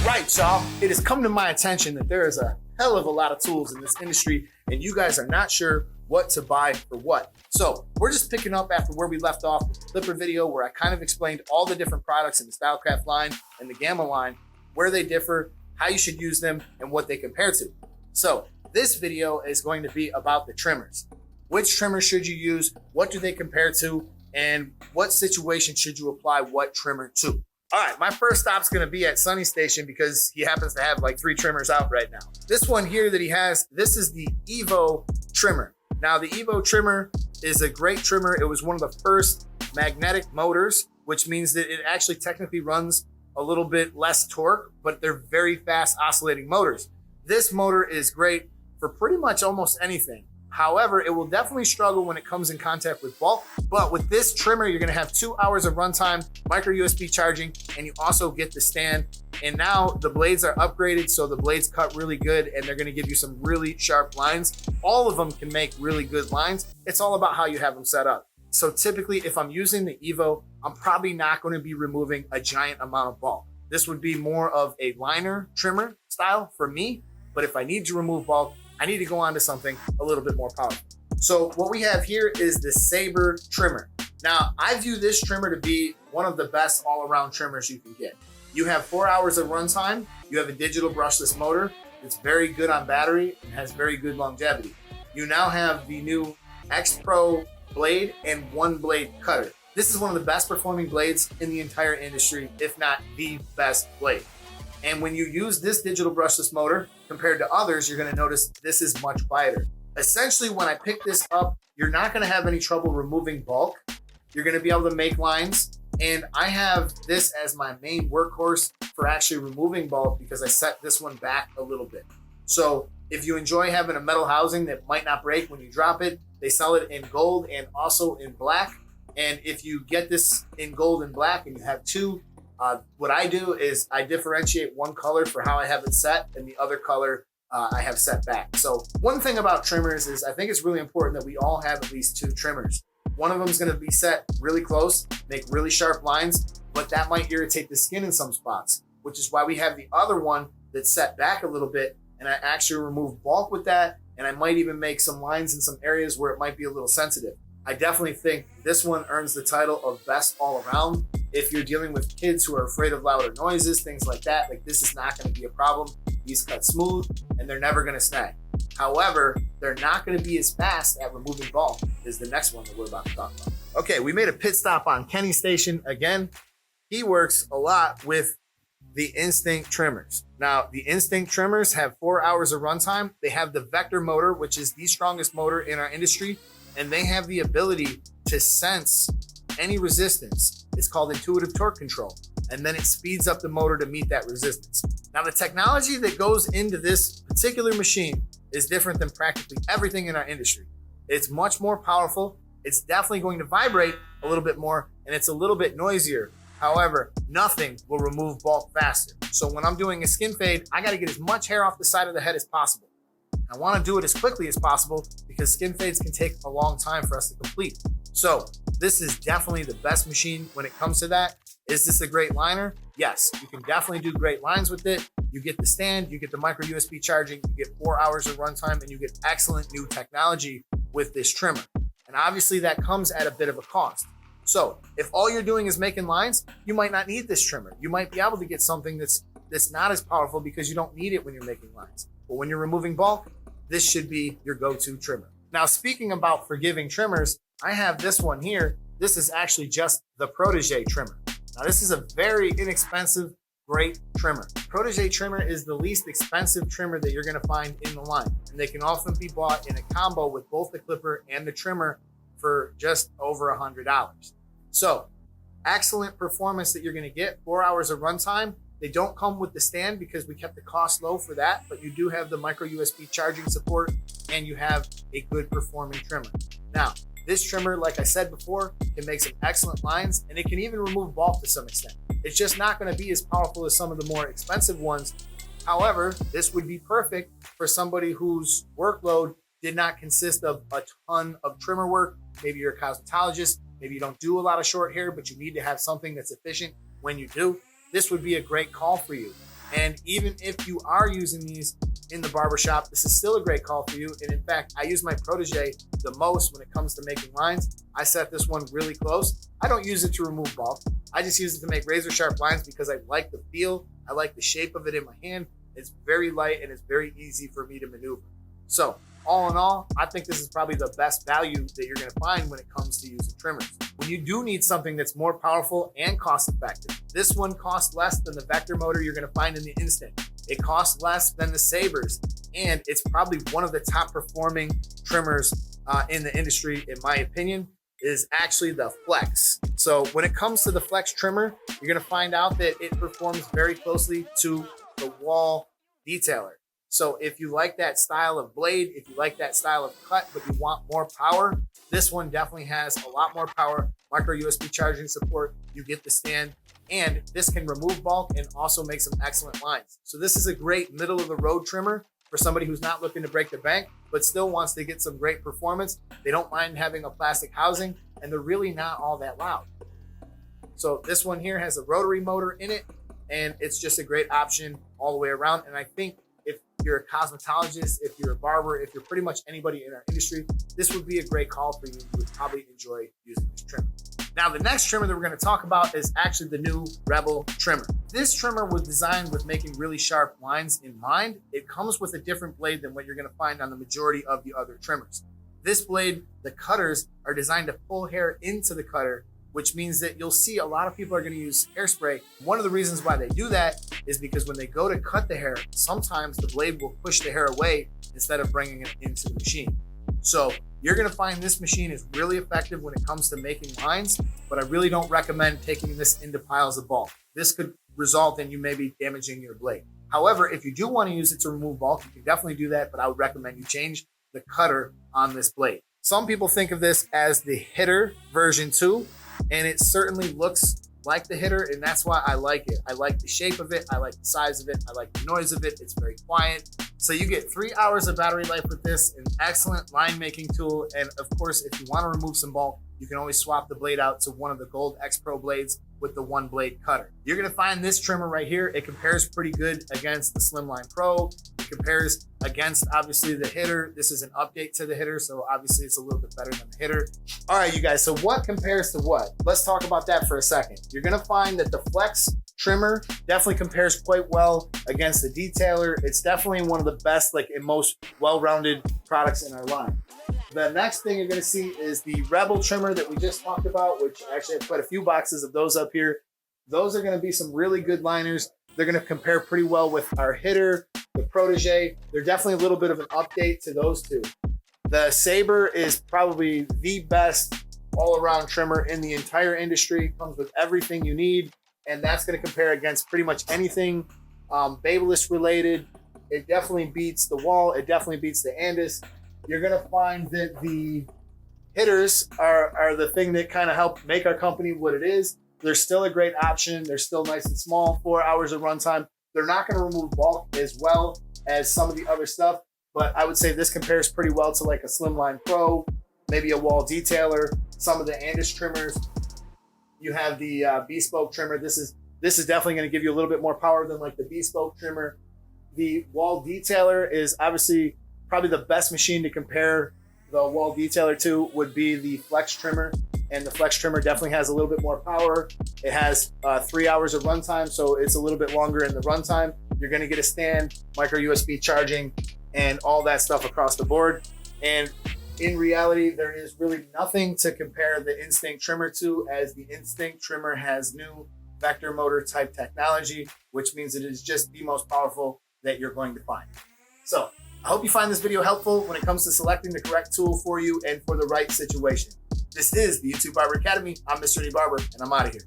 Right, y'all. It has come to my attention that there is a hell of a lot of tools in this industry, and you guys are not sure what to buy for what. So we're just picking up after where we left off with the Clipper video, where I kind of explained all the different products in the Stylecraft line and the Gamma line, where they differ, how you should use them, and what they compare to. So this video is going to be about the trimmers. Which trimmer should you use? What do they compare to? And what situation should you apply what trimmer to? All right, my first stop's gonna be at Sunny Station because he happens to have like 3 trimmers out right now. This one here that he has, this is the Evo trimmer. Now the Evo trimmer is a great trimmer. It was one of the first magnetic motors, which means that it actually technically runs a little bit less torque, but they're very fast oscillating motors. This motor is great for pretty much almost anything. However, it will definitely struggle when it comes in contact with bulk. But with this trimmer, you're gonna have 2 hours of runtime, micro USB charging, and you also get the stand. And now the blades are upgraded, so the blades cut really good, and they're gonna give you some really sharp lines. All of them can make really good lines. It's all about how you have them set up. So typically, if I'm using the Evo, I'm probably not gonna be removing a giant amount of bulk. This would be more of a liner trimmer style for me, but if I need to remove bulk, I need to go on to something a little bit more powerful. So what we have here is the Saber trimmer. Now, I view this trimmer to be one of the best all-around trimmers you can get. You have 4 hours of runtime. You have a digital brushless motor. It's very good on battery and has very good longevity. You now have the new X Pro blade and 1-blade cutter. This is one of the best performing blades in the entire industry, if not the best blade. And when you use this digital brushless motor compared to others, you're gonna notice this is much quieter. Essentially, when I pick this up, you're not gonna have any trouble removing bulk. You're gonna be able to make lines. And I have this as my main workhorse for actually removing bulk because I set this one back a little bit. So if you enjoy having a metal housing that might not break when you drop it, they sell it in gold and also in black. And if you get this in gold and black and you have 2, what I do is I differentiate one color for how I have it set and the other color I have set back. So one thing about trimmers is I think it's really important that we all have at least 2 trimmers. One of them is gonna be set really close, make really sharp lines, but that might irritate the skin in some spots, which is why we have the other one that's set back a little bit, and I actually remove bulk with that, and I might even make some lines in some areas where it might be a little sensitive. I definitely think this one earns the title of best all around. If you're dealing with kids who are afraid of louder noises, things like that, like this is not gonna be a problem. These cut smooth and they're never gonna snag. However, they're not gonna be as fast at removing bulk as the next one that we're about to talk about. Okay, we made a pit stop on Kenny Station again. He works a lot with the Instinct trimmers. Now, the Instinct trimmers have 4 hours of runtime. They have the Vector motor, which is the strongest motor in our industry, and they have the ability to sense any resistance. It's called intuitive torque control, and then it speeds up the motor to meet that resistance. Now, the technology that goes into this particular machine is different than practically everything in our industry. It's much more powerful. It's definitely going to vibrate a little bit more, and it's a little bit noisier. However, nothing will remove bulk faster. So when I'm doing a skin fade, I gotta get as much hair off the side of the head as possible. I wanna do it as quickly as possible because skin fades can take a long time for us to complete. So this is definitely the best machine when it comes to that. Is this a great liner? Yes, you can definitely do great lines with it. You get the stand, you get the micro USB charging, you get 4 hours of runtime, and you get excellent new technology with this trimmer. And obviously that comes at a bit of a cost. So if all you're doing is making lines, you might not need this trimmer. You might be able to get something that's not as powerful because you don't need it when you're making lines. But when you're removing bulk, this should be your go-to trimmer. Now, speaking about forgiving trimmers, I have this one here. This is actually just the Protege trimmer. Now, this is a very inexpensive, great trimmer. Protege trimmer is the least expensive trimmer that you're gonna find in the line. And they can often be bought in a combo with both the clipper and the trimmer for just over $100. So, excellent performance that you're gonna get, 4 hours of runtime. They don't come with the stand because we kept the cost low for that, but you do have the micro USB charging support and you have a good performing trimmer. Now, this trimmer, like I said before, can make some excellent lines and it can even remove bulk to some extent. It's just not gonna be as powerful as some of the more expensive ones. However, this would be perfect for somebody whose workload did not consist of a ton of trimmer work. Maybe you're a cosmetologist, maybe you don't do a lot of short hair, but you need to have something that's efficient when you do. This would be a great call for you. And even if you are using these in the barbershop, this is still a great call for you. And in fact, I use my Protege the most when it comes to making lines. I set this one really close. I don't use it to remove bulk. I just use it to make razor sharp lines because I like the feel. I like the shape of it in my hand. It's very light and it's very easy for me to maneuver. So all in all, I think this is probably the best value that you're gonna find when it comes to using trimmers. When you do need something that's more powerful and cost effective, this one costs less than the vector motor you're gonna find in the Instinct. It costs less than the sabers, and it's probably one of the top performing trimmers in the industry, in my opinion, is actually the Flex. So when it comes to the Flex trimmer, you're gonna find out that it performs very closely to the wall detailer. So if you like that style of blade, if you like that style of cut, but you want more power, this one definitely has a lot more power, micro USB charging support, you get the stand, and this can remove bulk and also make some excellent lines. So this is a great middle of the road trimmer for somebody who's not looking to break the bank, but still wants to get some great performance. They don't mind having a plastic housing, and they're really not all that loud. So this one here has a rotary motor in it, and it's just a great option all the way around. And I think if you're a cosmetologist, if you're a barber, if you're pretty much anybody in our industry, this would be a great call for you. You would probably enjoy using this trimmer. Now, the next trimmer that we're going to talk about is actually the new Rebel trimmer. This trimmer was designed with making really sharp lines in mind. It comes with a different blade than what you're going to find on the majority of the other trimmers. This blade, the cutters are designed to pull hair into the cutter, which means that you'll see a lot of people are going to use hairspray. One of the reasons why they do that is because when they go to cut the hair, sometimes the blade will push the hair away instead of bringing it into the machine. So you're going to find this machine is really effective when it comes to making lines, but I really don't recommend taking this into piles of bulk. This could result in you maybe damaging your blade. However, if you do want to use it to remove bulk, you can definitely do that, but I would recommend you change the cutter on this blade. Some people think of this as the hitter version 2, and it certainly looks like the hitter, and that's why I like it. I like the shape of it, I like the size of it, I like the noise of it, it's very quiet. So you get 3 hours of battery life with this, an excellent line making tool, and of course, if you want to remove some bulk, you can always swap the blade out to one of the Gold X Pro blades with the one blade cutter. You're gonna find this trimmer right here. It compares pretty good against the Slimline Pro. It compares against, obviously, the hitter. This is an update to the hitter, so obviously it's a little bit better than the hitter. All right, you guys, so what compares to what? Let's talk about that for a second. You're gonna find that the Flex trimmer definitely compares quite well against the detailer. It's definitely one of the best, like, and most well-rounded products in our line. The next thing you're going to see is the Rebel trimmer that we just talked about, which actually have quite a few boxes of those up here. Those are going to be some really good liners. They're going to compare pretty well with our hitter, the Protege. They're definitely a little bit of an update to those two. The Saber is probably the best all-around trimmer in the entire industry. Comes with everything you need, and that's going to compare against pretty much anything Babyliss related. It definitely beats the Wall. It definitely beats the Andis. You're going to find that the hitters are the thing that kind of help make our company what it is. They're still a great option. They're still nice and small, 4 hours of runtime. They're not going to remove bulk as well as some of the other stuff, but I would say this compares pretty well to like a Slimline Pro, maybe a Wall Detailer, some of the Andis trimmers. You have the Bespoke trimmer. This is definitely going to give you a little bit more power than like the Bespoke trimmer. The Wall Detailer is obviously probably the best machine to compare the Wall Detailer to would be the Flex trimmer, and the Flex trimmer definitely has a little bit more power. It has 3 hours of runtime, so it's a little bit longer in the runtime. You're going to get a stand, micro USB charging, and all that stuff across the board. And in reality, there is really nothing to compare the Instinct trimmer to, as the Instinct trimmer has new vector motor type technology, which means it is just the most powerful that you're going to find. So I hope you find this video helpful when it comes to selecting the correct tool for you and for the right situation. This is the YouTube Barber Academy. I'm Mr. D Barber, and I'm out of here.